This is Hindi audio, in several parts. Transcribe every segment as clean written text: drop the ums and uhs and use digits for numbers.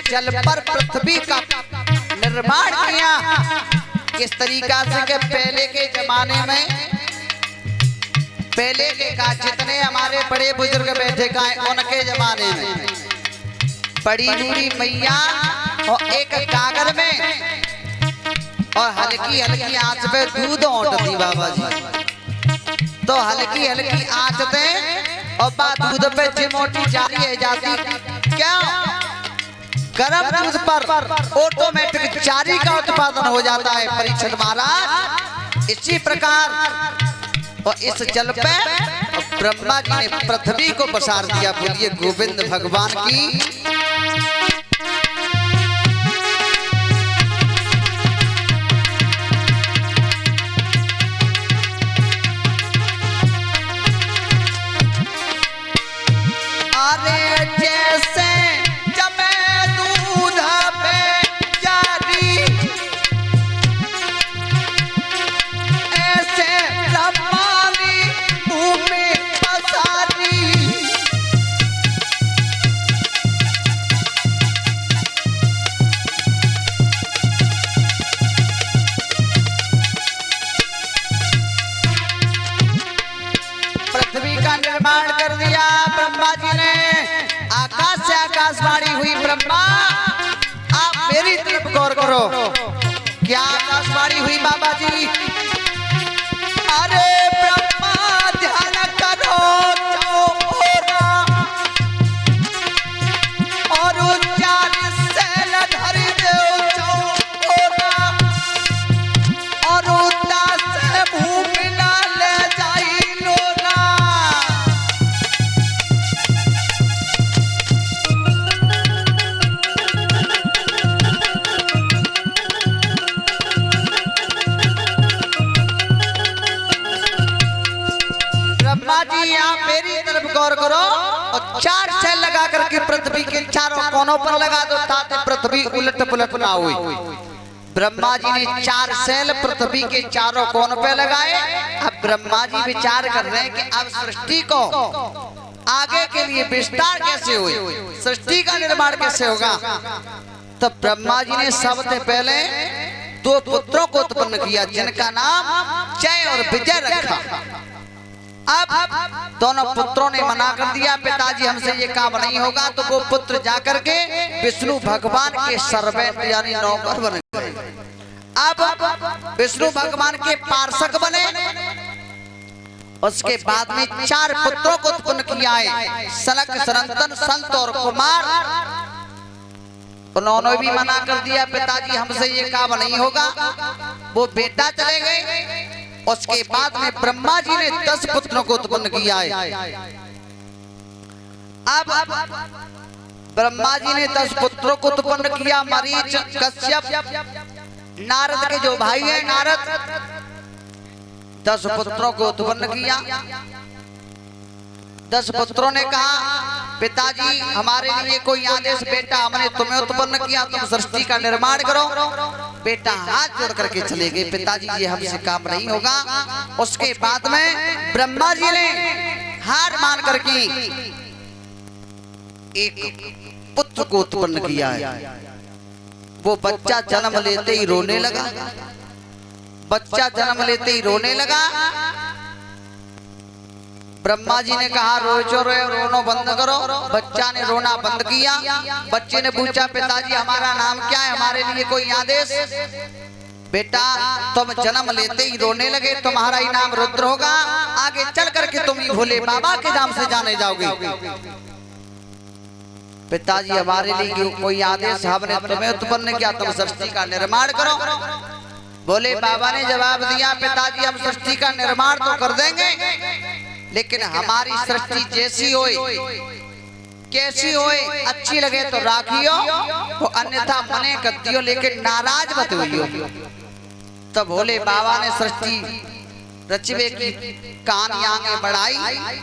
जल पर पृथ्वी का निर्माण किया। किस तरीका से कि पहले के जमाने में, पहले के का जितने हमारे बड़े बुजुर्ग बैठे का उनके जमाने में बड़ी बूढ़ी मैया और एक कागर में और हल्की हल्की आंच पे दूध औंटती बाबा जी। तो हल्की हल्की आंच पे और बात दूध पे चिमोटी जारी है जाती क्या गरम दूध पर ऑटोमेटिक चारी का उत्पादन हो जाता है परीक्षित महाराज। इसी प्रकार और इस जल पे ब्रह्मा जी ने पृथ्वी को पसार दिया। बोलिए गोविंद भगवान की। अरे जैसे जमे दूध पे जारी ऐसे ब्रह्मानी भूमि पसारी। पृथ्वी का निर्माण कर दिया ब्रह्मा जी ने। आकाश से आकाशवाणी हुई, ब्रह्मा आप मेरी तरफ गौर करो। क्या आकाशवाणी हुई बाबा जी? अरे ब्रह्मा ध्यान करो और उच्चार शैल धरि देव और उदास भूमि ना ले जाई लोना। ब्रह्मा जी आप मेरी तरफ गौर करो और चार शैल लगा करके पृथ्वी के चारों कोनों पर लगा दो ताकि पृथ्वी उलट पुलट ना हुई। ब्रह्मा जी ने चार शैल पृथ्वी के चारों कोनों पे लगाए। अब ब्रह्मा जी विचार कर रहे हैं कि अब सृष्टि को आगे के लिए विस्तार कैसे हुई, सृष्टि का निर्माण कैसे होगा। तो ब्रह्मा जी ने सबसे पहले दो पुत्रों को उत्पन्न किया जिनका नाम जय और विजय रखा। अब दोनों पुत्रों ने मना कर दिया पिताजी हमसे ये काम नहीं होगा। तो वो पुत्र जाकर के विष्णु भगवान के सर्वेंट यानी नौकर बने। अब विष्णु भगवान के पार्षद बने। उसके बाद में चार पुत्रों को उत्पन्न किया है, सनक सनंदन संत और कुमार। उन्होंने भी मना कर दिया पिताजी हमसे ये काम नहीं होगा। वो बेटा चले गए। उसके बाद में ब्रह्मा जी ने 10 पुत्रों को उत्पन्न किया है। अब ब्रह्मा जी ने 10 पुत्रों को उत्पन्न किया। मरीच, कश्यप, नारद के जो भाई हैं नारद, 10 पुत्रों को उत्पन्न किया। 10 पुत्रों ने कहा पिताजी हमारे लिए कोई आदेश, बेटा हमने तुम्हें उत्पन्न किया, तुम सृष्टि का निर्माण करो। बेटा हाथ जोड़ करके चले गए, पिताजी ये हमसे काम नहीं होगा। उसके बाद में ब्रह्मा जी ने हार मान करके एक पुत्र को उत्पन्न किया है। वो बच्चा जन्म लेते ही रोने लगा। बच्चा जन्म लेते ही रोने लगा। ब्रह्मा जी ने कहा रोना बंद करो। बच्चा ने रोना बंद किया। बच्चे ने पूछा पिताजी हमारा नाम क्या है, हमारे लिए कोई आदेश। बेटा तुम जन्म लेते ही रोने लगे, तुम्हारा ही नाम रुद्र होगा। आगे चल करके तुम ही भोले बाबा के नाम से जाने जाओगे। पिताजी हमारे लिए कोई आदेश, हमने तुम्हें उत्पन्न किया, तुम सृष्टि का निर्माण करो। भोले बाबा ने जवाब दिया पिताजी हम सृष्टि का निर्माण तो कर देंगे, लेकिन हमारी सृष्टि जैसी होए कैसी होए अच्छी लगे तो राखियो, वो अन्यथा मने कर दियो, लेकिन नाराज मत होइयो। तब भोले बाबा ने सृष्टि रचवे की कहानी आगे बढ़ाई।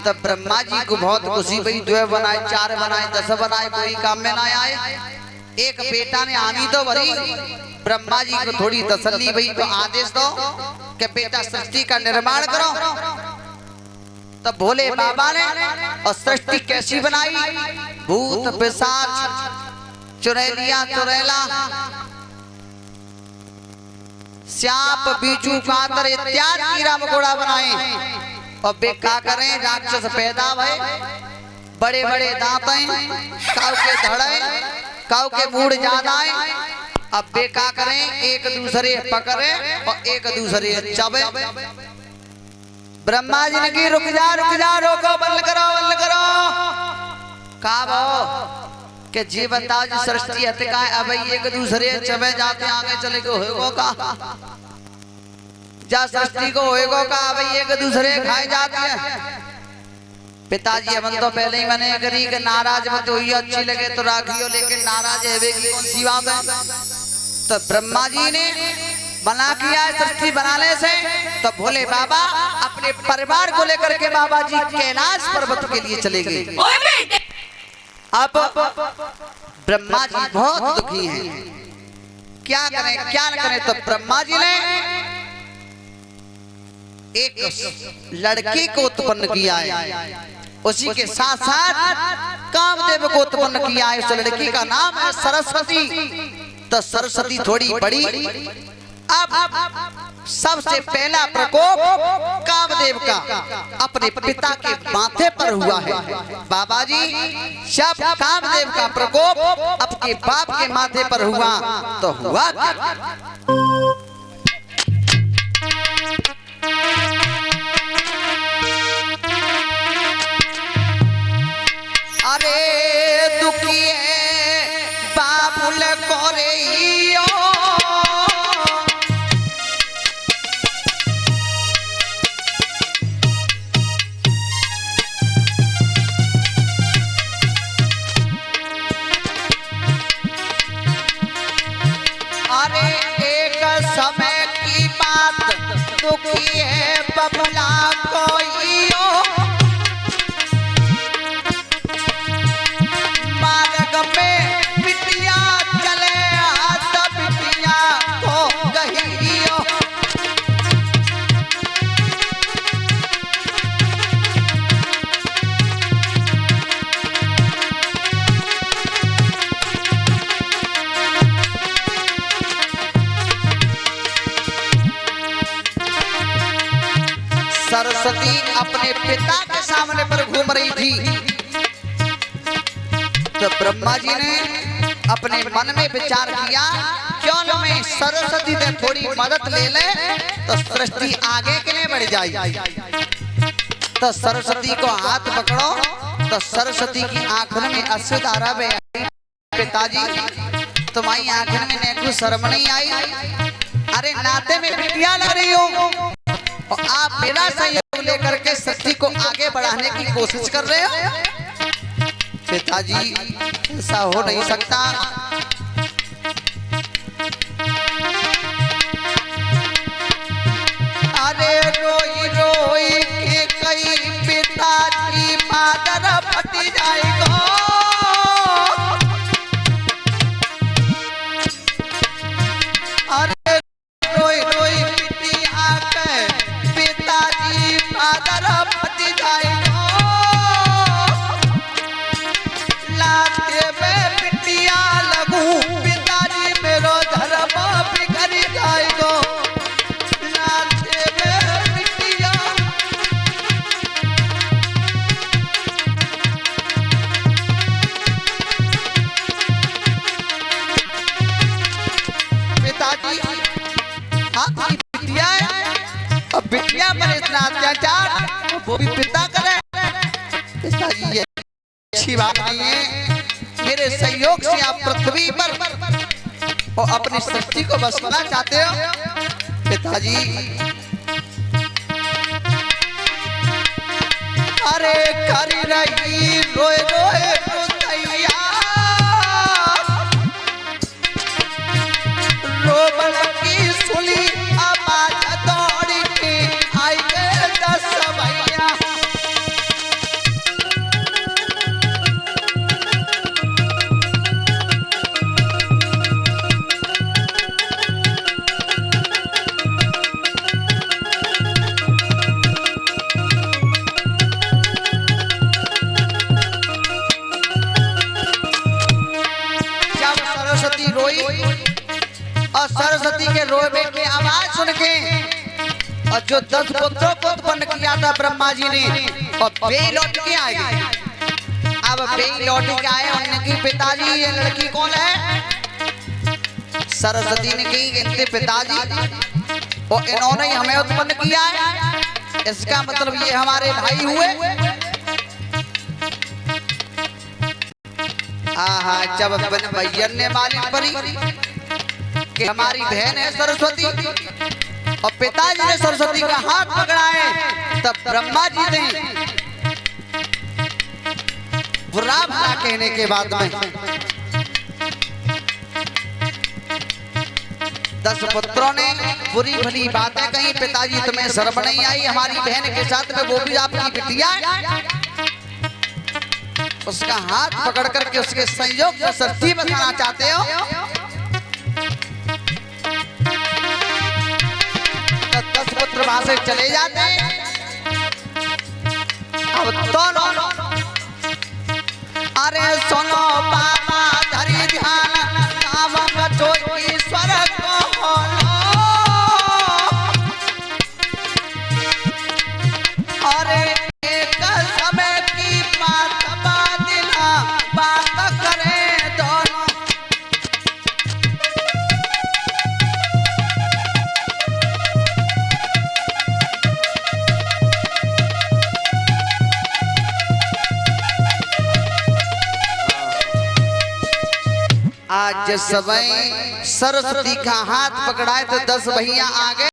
तब ब्रह्मा जी को बहुत खुशी हुई। 2 बनाए, 4 बनाए, 10 बनाए, कोई काम में ना आए। एक बेटा ने हामी तो भरी। ब्रह्मा जी को थोड़ी तसल्ली हुई तो आदेश दो कि बेटा सृष्टि का निर्माण करो। तब भोले बाबा ने और सृष्टि कैसी बनाई, भूत पिशाच चुड़ैलिया चुड़ैला सांप बीजू कांतर इत्यादि कीड़ा मकोड़ा बनाए और वे क्या करें राक्षस पैदा भय बड़े बड़े दांतें काऊ के धड़े काऊ के मूड ज्यादा अब वे क्या करें एक दूसरे पकड़े और एक दूसरे चबे। ब्रह्मा जी ने की रुक जा रोको बंद करो का के जी बताओ जी सृष्टि हत्या अब एक दूसरे चबे जाते आगे चले को होगो का जा सृष्टि को होएगो का अब एक दूसरे खाए जाते हैं। पिताजी अपन तो पहले ही मने करी कि नाराज मत हुई अच्छी लगे तो राखियो लेकिन नाराज है की कौन सी बात है। तो ब्रह्मा जी ने बना किया सृष्टि बनाने से तो भोले बाबा अपने परिवार को लेकर के बाबा जी कैलाश पर्वत के लिए चले गए। अब ब्रह्मा जी बहुत दुखी हैं, क्या करें तो ब्रह्मा जी ने एक लड़की को उत्पन्न किया है, उसी के साथ साथ कामदेव को उत्पन्न किया है। उस लड़की का नाम है सरस्वती। तो सरस्वती थोड़ी बड़ी। अब सबसे पहला प्रकोप कामदेव का अपने पिता के माथे पर हुआ है। बाबा जी जब कामदेव का प्रकोप अपने बाप के माथे पर हुआ तो हुआ अरे दुखिए बाबुल कोरे अरे एक समय की बात दुखिए बबुला कोई सरस्वती अपने पिता के सामने पर घूम रही थी। तो ब्रह्मा जी ने अपने मन में विचार किया क्यों न मैं सरस्वती से थोड़ी मदद ले ले तो सृष्टि आगे के लिए बढ़ जाए। तो सरस्वती को हाथ पकड़ो तो सरस्वती की आंखों में अश्रु धारा बह। पिताजी तुम्हारी आंखों में नेकु शर्म नहीं आई? अरे नाते में बिटिया लग रही हो और आप मेरा सहयोग लेकर के सृष्टि को आगे बढ़ाने की कोशिश कर रहे हो। पिताजी ऐसा हो नहीं सकता। अरे रोई रोई के कई पिताजी मादर फट जाएगा। अरे रोई रोई पिटिया के पिताजी मादर फट जाएगा। लाते में पिटिया लगू पिताजी मेरो धर्म बिगड़ जाएगा। लाते में पिटिया पिताजी हाँ बिटिया है और बिटिया पर इतना अत्याचार वो भी पिता करे। पिताजी ये अच्छी बात नहीं है। मेरे सहयोग से आप पृथ्वी पर और अपनी सृष्टि को बसाना चाहते हो। पिताजी अरे कर रही रोए रोए रोतैया रोबल की सुली आवाज दौड़ी के आई गए 10 भैया। रोवे की आवाज सुन के और जो 10 पुत्रों को उत्पन्न किया था ब्रह्मा जी ने, और वे लौट के आए। अब वे लौट के आए, उनके पिताजी, ये लड़की कौन है? सरस्वती ने की इनके पिताजी, और इन्होंने हमें उत्पन्न किया है, इसका मतलब ये हमारे भाई हुए। आहा, जब भैया ने मालिक परी कि हमारी बहन है सरस्वती, और पिताजी ने सरस्वती का हाथ पकड़ा है, तब ब्रह्मा जी ने बुरा भला कहने के बाद में 10 पुत्रों ने बुरी भली बातें कही। पिताजी तुम्हें शर्म नहीं आई हमारी बहन के साथ में, वो भी आपकी बिटिया है? उसका हाथ पकड़ करके उसके संयोग से सच्ची बताना चाहते हो? तो 10 पुत्र वहां से चले जाते हैं। अब दोनों, अरे सुनो बाबा धरी ध्यान, नाम जो ईश्वर को अरे एक समय की बात करें दोनों। आज समय सरस्वती का हाथ पकड़ाए तो 10 भैया आ गए।